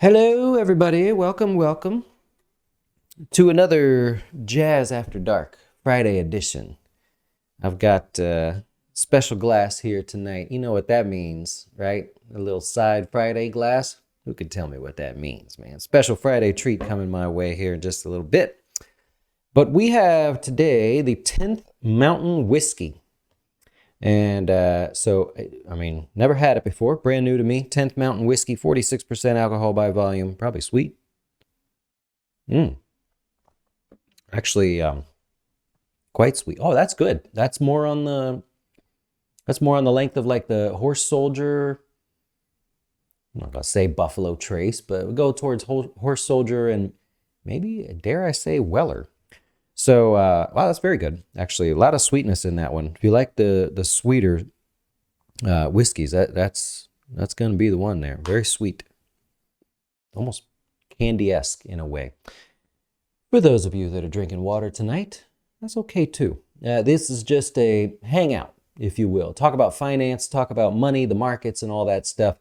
Hello, everybody. Welcome to another Jazz After Dark Friday edition. I've got a special glass here tonight. You know what that means, right? A little side Friday glass. Who could tell me what that means, man? Special Friday treat coming my way here in just a little bit. But we have today the 10th Mountain Whiskey. And never had it before. Brand new to me. 10th Mountain Whiskey, 46% alcohol by volume. Probably sweet. Actually, quite sweet. Oh, that's good. That's more on the length of like the Horse Soldier. I'm not gonna say Buffalo Trace, but we'll go towards Horse Soldier and maybe, dare I say, Weller. So, wow, that's very good. Actually, a lot of sweetness in that one. If you like the sweeter whiskeys, that's going to be the one there. Very sweet. Almost candy-esque in a way. For those of you that are drinking water tonight, that's okay too. This is just a hangout, if you will. Talk about finance, talk about money, the markets, and all that stuff.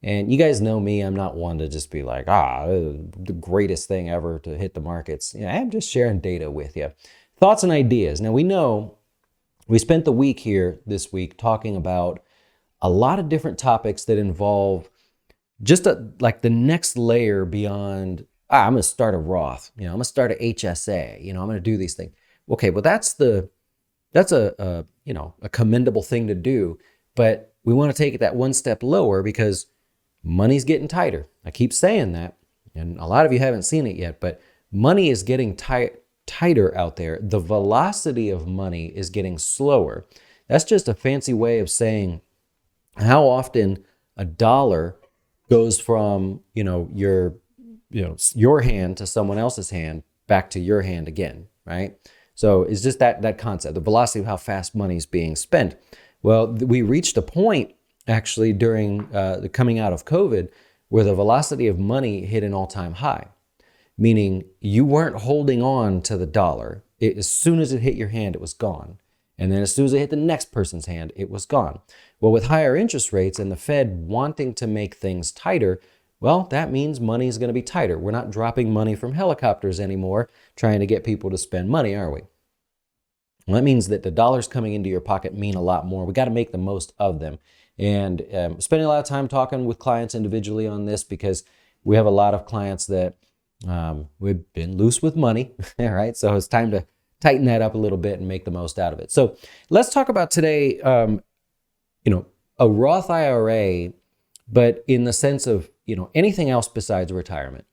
And you guys know me, I'm not one to just be like, the greatest thing ever to hit the markets. I'm just sharing data with you. Thoughts and ideas. Now, we know we spent the week here this week talking about a lot of different topics that involve just like the next layer beyond, I'm going to start a Roth, I'm going to start a HSA, I'm going to do these things. Okay, well, that's a commendable thing to do, but we want to take it that one step lower because money's getting tighter. I keep saying that, and a lot of you haven't seen it yet, but money is getting tighter out there. The velocity of money is getting slower. That's just a fancy way of saying how often a dollar goes from, your hand to someone else's hand back to your hand again, right? So it's just that concept, the velocity of how fast money is being spent. Well, we reached a point actually during the coming out of COVID where the velocity of money hit an all-time high, meaning you weren't holding on to the dollar. As soon as it hit your hand, it was gone. And then as soon as it hit the next person's hand, it was gone. Well, with higher interest rates and the Fed wanting to make things tighter, well, that means money is going to be tighter. We're not dropping money from helicopters anymore, trying to get people to spend money, are we? Well, that means that the dollars coming into your pocket mean a lot more. We got to make the most of them. And spending a lot of time talking with clients individually on this because we have a lot of clients that we've been loose with money, all right? So it's time to tighten that up a little bit and make the most out of it. So let's talk about today, a Roth IRA, but in the sense of, anything else besides retirement.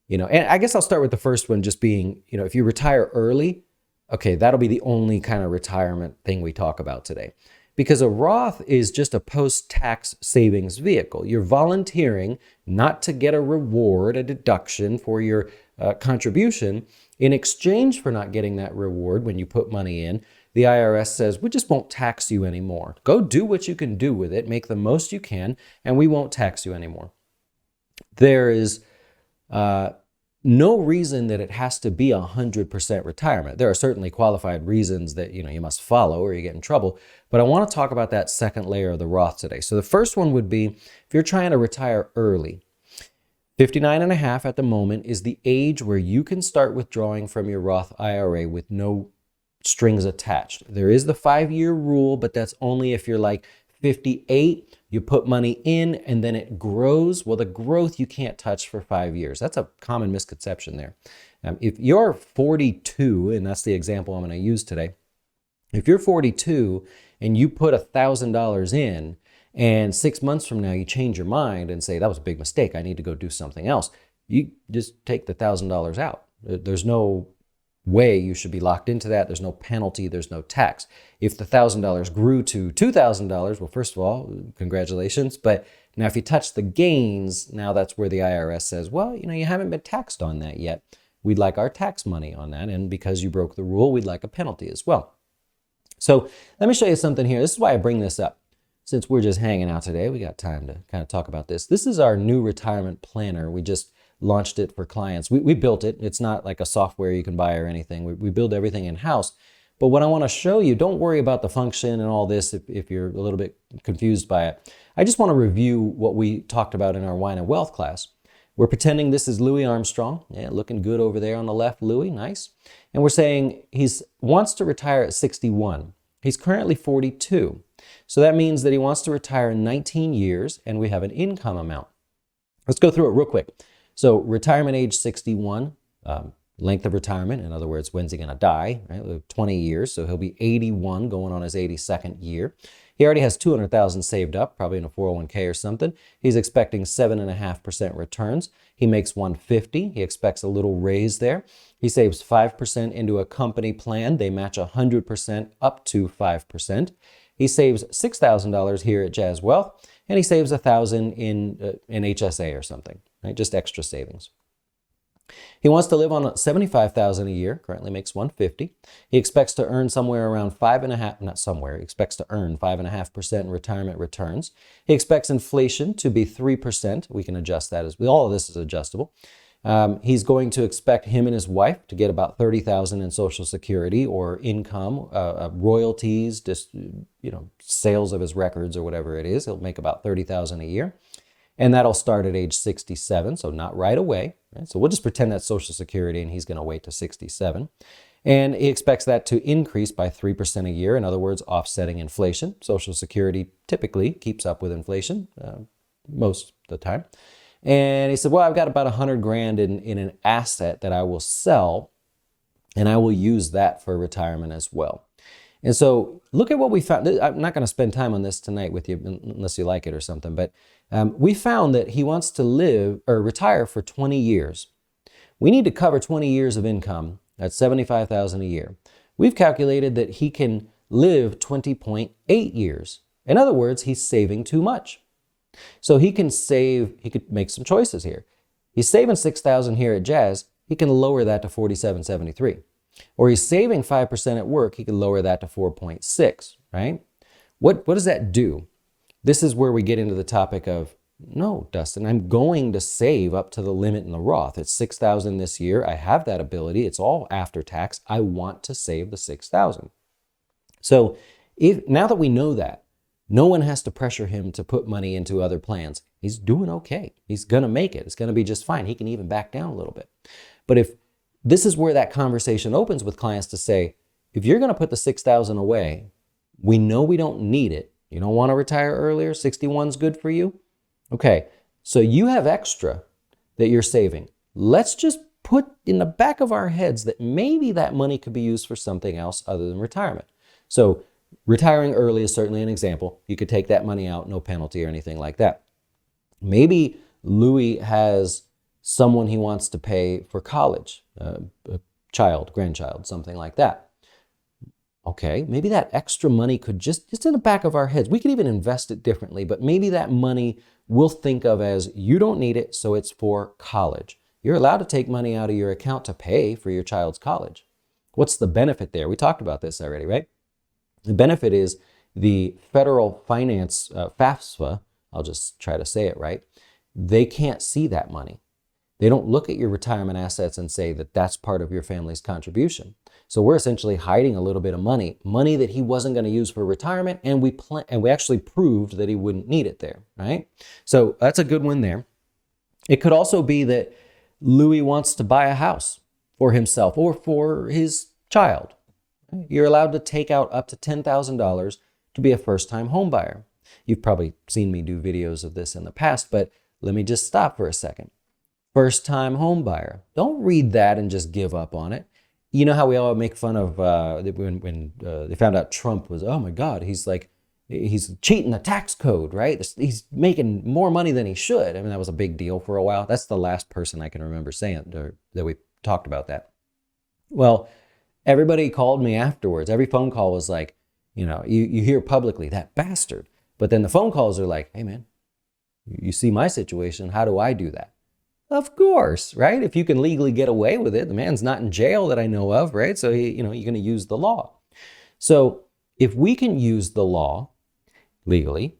And I guess I'll start with the first one just being, if you retire early, okay, that'll be the only kind of retirement thing we talk about today. Because a Roth is just a post-tax savings vehicle. You're volunteering not to get a reward, a deduction for your contribution. In exchange for not getting that reward when you put money in, the IRS says, we just won't tax you anymore. Go do what you can do with it, make the most you can, and we won't tax you anymore. There is no reason that it has to be 100% retirement. There are certainly qualified reasons that you must follow or you get in trouble. But I want to talk about that second layer of the Roth today. So the first one would be if you're trying to retire early. 59 and a half at the moment is the age where you can start withdrawing from your Roth IRA with no strings attached. There is the 5-year rule, but that's only if you're like 58, you put money in and then it grows. Well, the growth you can't touch for 5 years. That's a common misconception there. If you're 42, and that's the example I'm going to use today, if you're 42 and you put $1,000 in and 6 months from now you change your mind and say, that was a big mistake, I need to go do something else, you just take the $1,000 out. There's no way you should be locked into that. There's no penalty. There's no tax. If the $1,000 grew to $2,000, well, first of all, congratulations. But now if you touch the gains, now that's where the IRS says, well, you haven't been taxed on that yet. We'd like our tax money on that. And because you broke the rule, we'd like a penalty as well. So let me show you something here. This is why I bring this up. Since we're just hanging out today, we got time to kind of talk about this. This is our new retirement planner. We just launched it for clients. We built it. It's not like a software you can buy or anything. We build everything in-house. But what I want to show you, don't worry about the function and all this if you're a little bit confused by it. I just want to review what we talked about in our Wine and Wealth class, We're pretending this is Louis Armstrong. Yeah, looking good over there on the left, Louis, nice. And we're saying he wants to retire at 61. He's currently 42. So that means that he wants to retire in 19 years, and we have an income amount. Let's go through it real quick. So retirement age 61, length of retirement, in other words, when's he going to die, right? 20 years, so he'll be 81 going on his 82nd year. He already has $200,000 saved up, probably in a 401k or something. He's expecting 7.5% returns. He makes $150. He expects a little raise there. He saves 5% into a company plan. They match 100% up to 5%. He saves $6,000 here at Jazz Wealth, and he saves $1,000 in HSA or something, right? Just extra savings. He wants to live on $75,000 a year, currently makes $150. He expects to earn somewhere around he expects to earn 5.5% in retirement returns. He expects inflation to be 3%. We can adjust that as well. All of this is adjustable. He's going to expect him and his wife to get about $30,000 in Social Security or income, royalties, just, sales of his records or whatever it is. He'll make about $30,000 a year. And that'll start at age 67, so not right away. Right? So we'll just pretend that's Social Security and he's going to wait to 67. And he expects that to increase by 3% a year, in other words, offsetting inflation. Social Security typically keeps up with inflation most of the time. And he said, well, I've got about $100,000 in an asset that I will sell, and I will use that for retirement as well. And so look at what we found. I'm not going to spend time on this tonight with you unless you like it or something, but we found that he wants to retire for 20 years. We need to cover 20 years of income. That's $75,000 a year. We've calculated that he can live 20.8 years. In other words, he's saving too much. So he could make some choices here. He's saving $6,000 here at Jazz. He can lower that to $47.73. Or he's saving 5% at work, he could lower that to 4.6, right? What does that do? This is where we get into the topic of, no, Dustin, I'm going to save up to the limit in the Roth. It's $6,000 this year. I have that ability. It's all after tax. I want to save the $6,000. So now that we know that, no one has to pressure him to put money into other plans. He's doing okay. He's going to make it. It's going to be just fine. He can even back down a little bit. But this is where that conversation opens with clients to say, if you're going to put the $6,000 away, we know we don't need it. You don't want to retire earlier. 61's good for you. Okay, so you have extra that you're saving. Let's just put in the back of our heads that maybe that money could be used for something else other than retirement. So retiring early is certainly an example. You could take that money out, no penalty or anything like that. Maybe Louis has someone he wants to pay for college, a child, grandchild, something like that. Okay, maybe that extra money could just in the back of our heads, we could even invest it differently, but maybe that money we'll think of as you don't need it, so it's for college. You're allowed to take money out of your account to pay for your child's college. What's the benefit there? We talked about this already, right? The benefit is the federal finance, FAFSA, I'll just try to say it right, they can't see that money. They don't look at your retirement assets and say that that's part of your family's contribution. So we're essentially hiding a little bit of money that he wasn't going to use for retirement, and we actually proved that he wouldn't need it there, right? So that's a good one there. It could also be that Louis wants to buy a house for himself or for his child. You're allowed to take out up to $10,000 to be a first-time home buyer. You've probably seen me do videos of this in the past, but let me just stop for a second. First-time home buyer. Don't read that and just give up on it. You know how we all make fun of when they found out Trump was, oh my God, he's cheating the tax code, right? He's making more money than he should. I mean, that was a big deal for a while. That's the last person I can remember saying that we talked about that. Well, everybody called me afterwards. Every phone call was like, you hear publicly, that bastard. But then the phone calls are like, hey man, you see my situation. How do I do that? Of course, right? If you can legally get away with it, the man's not in jail that I know of, right? So you're going to use the law. So if we can use the law legally,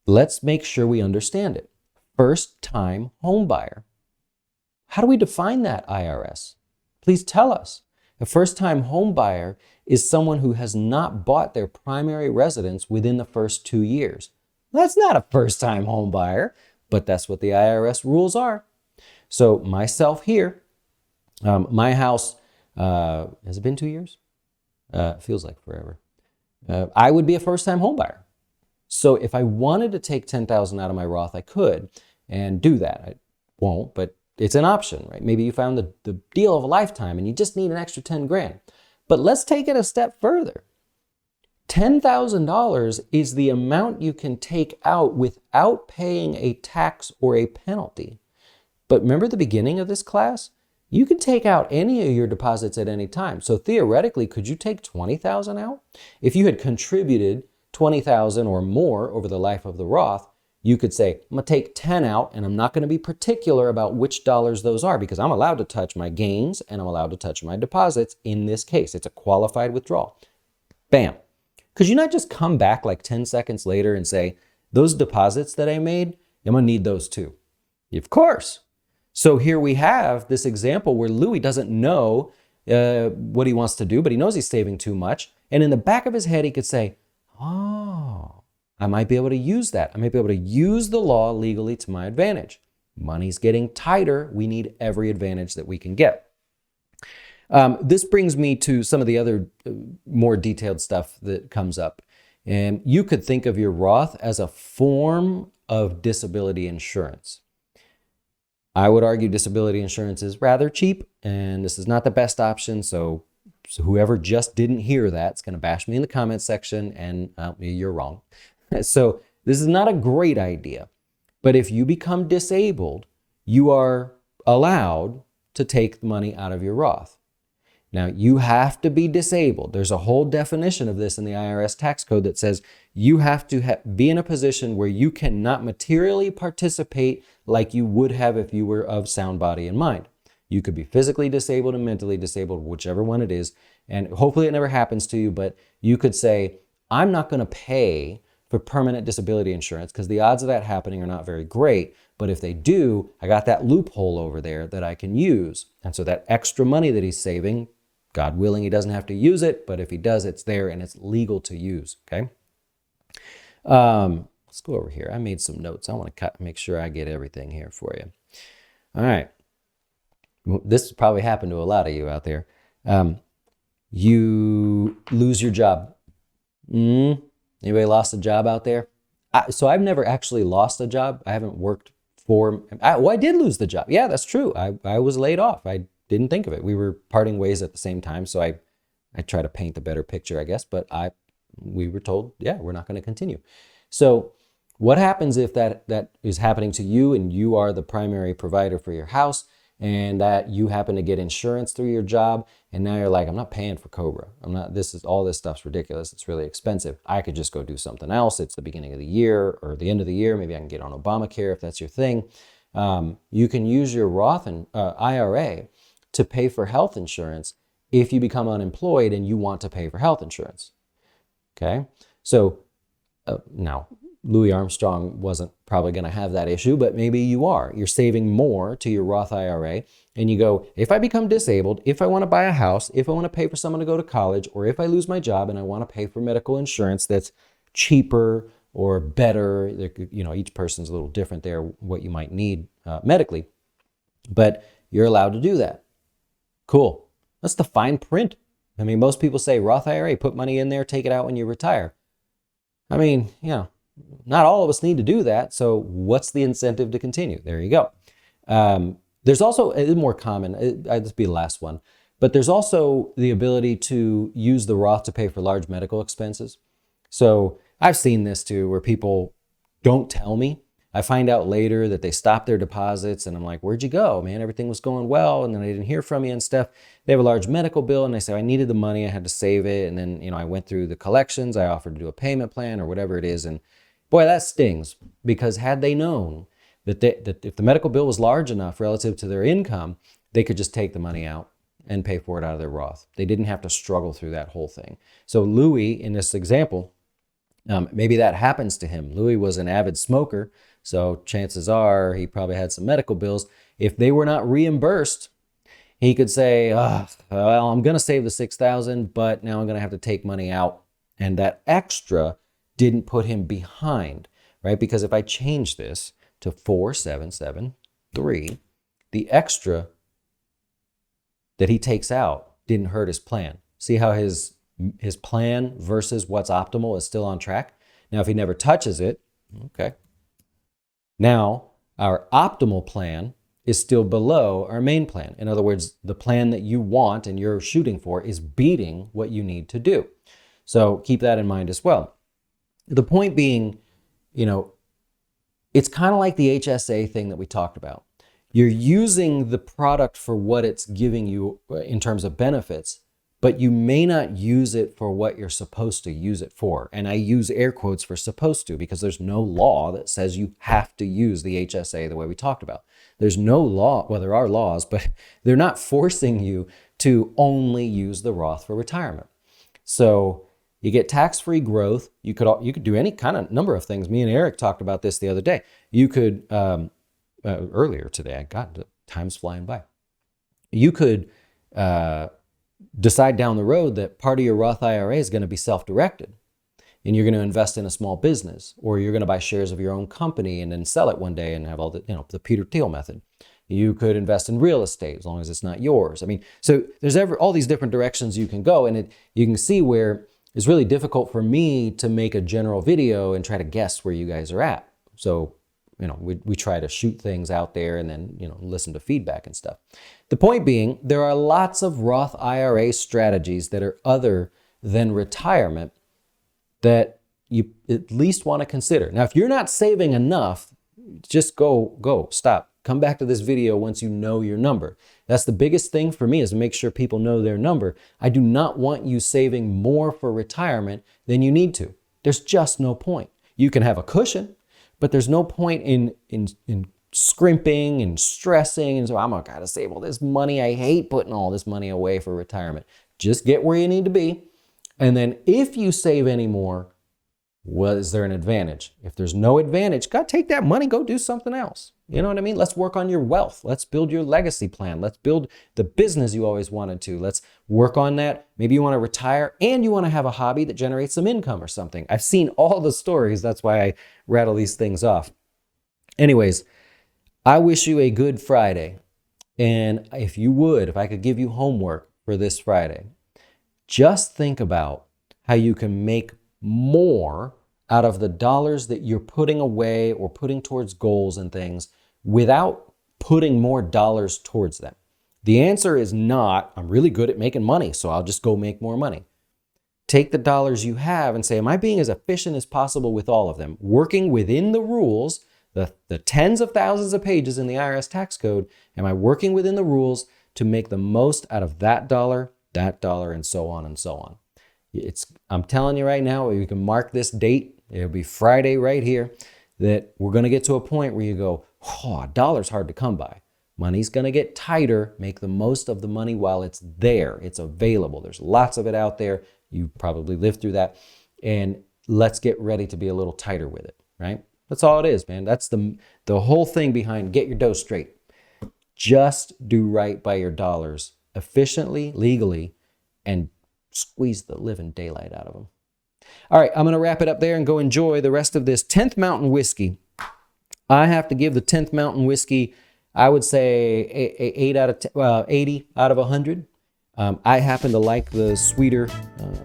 let's make sure we understand it. First-time home buyer. How do we define that, IRS? Please tell us. A first-time home buyer is someone who has not bought their primary residence within the first 2 years. That's not a first-time home buyer, but that's what the IRS rules are. So myself here, my house, has it been 2 years? Feels like forever. I would be a first-time home buyer. So if I wanted to take $10,000 out of my Roth, I could and do that. I won't, but it's an option, right? Maybe you found the deal of a lifetime and you just need an extra 10 grand. But let's take it a step further. $10,000 is the amount you can take out without paying a tax or a penalty. But remember the beginning of this class? You can take out any of your deposits at any time. So theoretically, could you take $20,000 out? If you had contributed $20,000 or more over the life of the Roth, you could say, I'm going to take 10 out and I'm not going to be particular about which dollars those are because I'm allowed to touch my gains and I'm allowed to touch my deposits in this case. It's a qualified withdrawal. Bam. Could you not just come back like 10 seconds later and say, those deposits that I made, I'm going to need those too? Of course. So here we have this example where Louis doesn't know what he wants to do, but he knows he's saving too much. And in the back of his head, he could say, oh, I might be able to use that. I might be able to use the law legally to my advantage. Money's getting tighter. We need every advantage that we can get. This brings me to some of the other more detailed stuff that comes up. And you could think of your Roth as a form of disability insurance. I would argue disability insurance is rather cheap, and this is not the best option. So whoever just didn't hear that is going to bash me in the comments section, and you're wrong. So this is not a great idea. But if you become disabled, you are allowed to take the money out of your Roth. Now, you have to be disabled. There's a whole definition of this in the IRS tax code that says you have to be in a position where you cannot materially participate like you would have if you were of sound body and mind. You could be physically disabled and mentally disabled, whichever one it is, and hopefully it never happens to you, but you could say, I'm not going to pay for permanent disability insurance because the odds of that happening are not very great. But if they do, I got that loophole over there that I can use. And so that extra money that he's saving, God willing, he doesn't have to use it, but if he does, it's there and it's legal to use, okay? Let's go over here. I made some notes. I want to make sure I get everything here for you. All right. This probably happened to a lot of you out there. You lose your job. Anybody lost a job out there? So I've never actually lost a job. I haven't worked for, I did lose the job. Yeah, that's true. I was laid off. I didn't think of it. We were parting ways at the same time. So I try to paint a better picture, I guess, but we were told, yeah, we're not going to continue. So what happens if that is happening to you and you are the primary provider for your house and that you happen to get insurance through your job and now you're like, I'm not paying for Cobra. All this stuff's ridiculous. It's really expensive. I could just go do something else. It's the beginning of the year or the end of the year. Maybe I can get on Obamacare if that's your thing. You can use your Roth and IRA to pay for health insurance if you become unemployed and you want to pay for health insurance. Okay? So now, Louis Armstrong wasn't probably going to have that issue, but maybe you are. You're saving more to your Roth IRA, and you go, if I become disabled, if I want to buy a house, if I want to pay for someone to go to college, or if I lose my job and I want to pay for medical insurance that's cheaper or better, each person's a little different there, what you might need medically, but you're allowed to do that. Cool. That's the fine print. I mean, most people say Roth IRA, put money in there, take it out when you retire. I mean, not all of us need to do that. So what's the incentive to continue? There you go. There's also, it's more common, this be the last one, but there's also the ability to use the Roth to pay for large medical expenses. So I've seen this too, where people don't tell me. I find out later that they stopped their deposits and I'm like, where'd you go, man? Everything was going well. And then they didn't hear from you and stuff. They have a large medical bill and they say, I needed the money. I had to save it. And then, I went through the collections. I offered to do a payment plan or whatever it is. And boy, that stings because had they known that if the medical bill was large enough relative to their income, they could just take the money out and pay for it out of their Roth. They didn't have to struggle through that whole thing. So Louis, in this example, maybe that happens to him. Louis was an avid smoker. So chances are he probably had some medical bills. If they were not reimbursed, he could say, well, I'm going to save the $6,000, but now I'm going to have to take money out. And that extra didn't put him behind, right? Because if I change this to 4773, the extra that he takes out didn't hurt his plan. See how his plan versus what's optimal is still on track? Now, if he never touches it, okay. Now, our optimal plan is still below our main plan. In other words, the plan that you want and you're shooting for is beating what you need to do. So keep that in mind as well. The point being, it's kind of like the HSA thing that we talked about. You're using the product for what it's giving you in terms of benefits, but you may not use it for what you're supposed to use it for. And I use air quotes for supposed to because there's no law that says you have to use the HSA the way we talked about. There's no law, well, there are laws, but they're not forcing you to only use the Roth for retirement. So you get tax-free growth. You could do any kind of number of things. Me and Eric talked about this the other day. You could, earlier today, time's flying by. You could decide down the road that part of your Roth IRA is going to be self-directed, and you're going to invest in a small business, or you're going to buy shares of your own company and then sell it one day and have all the Peter Thiel method. You could invest in real estate as long as it's not yours. I mean, so there's all these different directions you can go, and you can see where it's really difficult for me to make a general video and try to guess where you guys are at. So, we try to shoot things out there and then, listen to feedback and stuff. The point being, there are lots of Roth IRA strategies that are other than retirement that you at least want to consider. Now, if you're not saving enough, just stop. Come back to this video once you know your number. That's the biggest thing for me, is to make sure people know their number. I do not want you saving more for retirement than you need to. There's just no point. You can have a cushion, but there's no point in scrimping and stressing and so I'm going to save all this money. I hate putting all this money away for retirement. Just get where you need to be. And then if you save any more, well, is there an advantage? If there's no advantage, take that money, go do something else. You know what I mean? Let's work on your wealth. Let's build your legacy plan. Let's build the business you always wanted to. Let's work on that. Maybe you want to retire and you want to have a hobby that generates some income or something. I've seen all the stories. That's why I rattle these things off. Anyways, I wish you a good Friday. And if I could give you homework for this Friday, just think about how you can make more out of the dollars that you're putting away or putting towards goals and things without putting more dollars towards them. The answer is not, I'm really good at making money, so I'll just go make more money. Take the dollars you have and say, am I being as efficient as possible with all of them? Working within the rules, the tens of thousands of pages in the IRS tax code, am I working within the rules to make the most out of that dollar, and so on and so on? I'm telling you right now, you can mark this date. It'll be Friday right here, that we're going to get to a point where you go, a dollar's hard to come by. Money's going to get tighter. Make the most of the money while it's there. It's available. There's lots of it out there. You probably lived through that. And let's get ready to be a little tighter with it, right? That's all it is, man. That's the whole thing behind get your dough straight. Just do right by your dollars efficiently, legally, and squeeze the living daylight out of them. All right, I'm going to wrap it up there and go enjoy the rest of this 10th Mountain Whiskey. I have to give the 10th Mountain Whiskey, I would say 80 out of 100. I happen to like the sweeter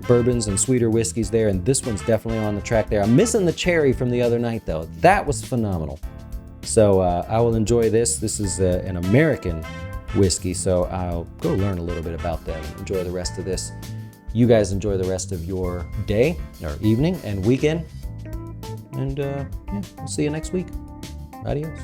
bourbons and sweeter whiskeys there, and this one's definitely on the track there. I'm missing the cherry from the other night, though. That was phenomenal. So I will enjoy this. This is an American whiskey, so I'll go learn a little bit about that and enjoy the rest of this. You guys enjoy the rest of your day or evening and weekend. And we'll see you next week. Adios.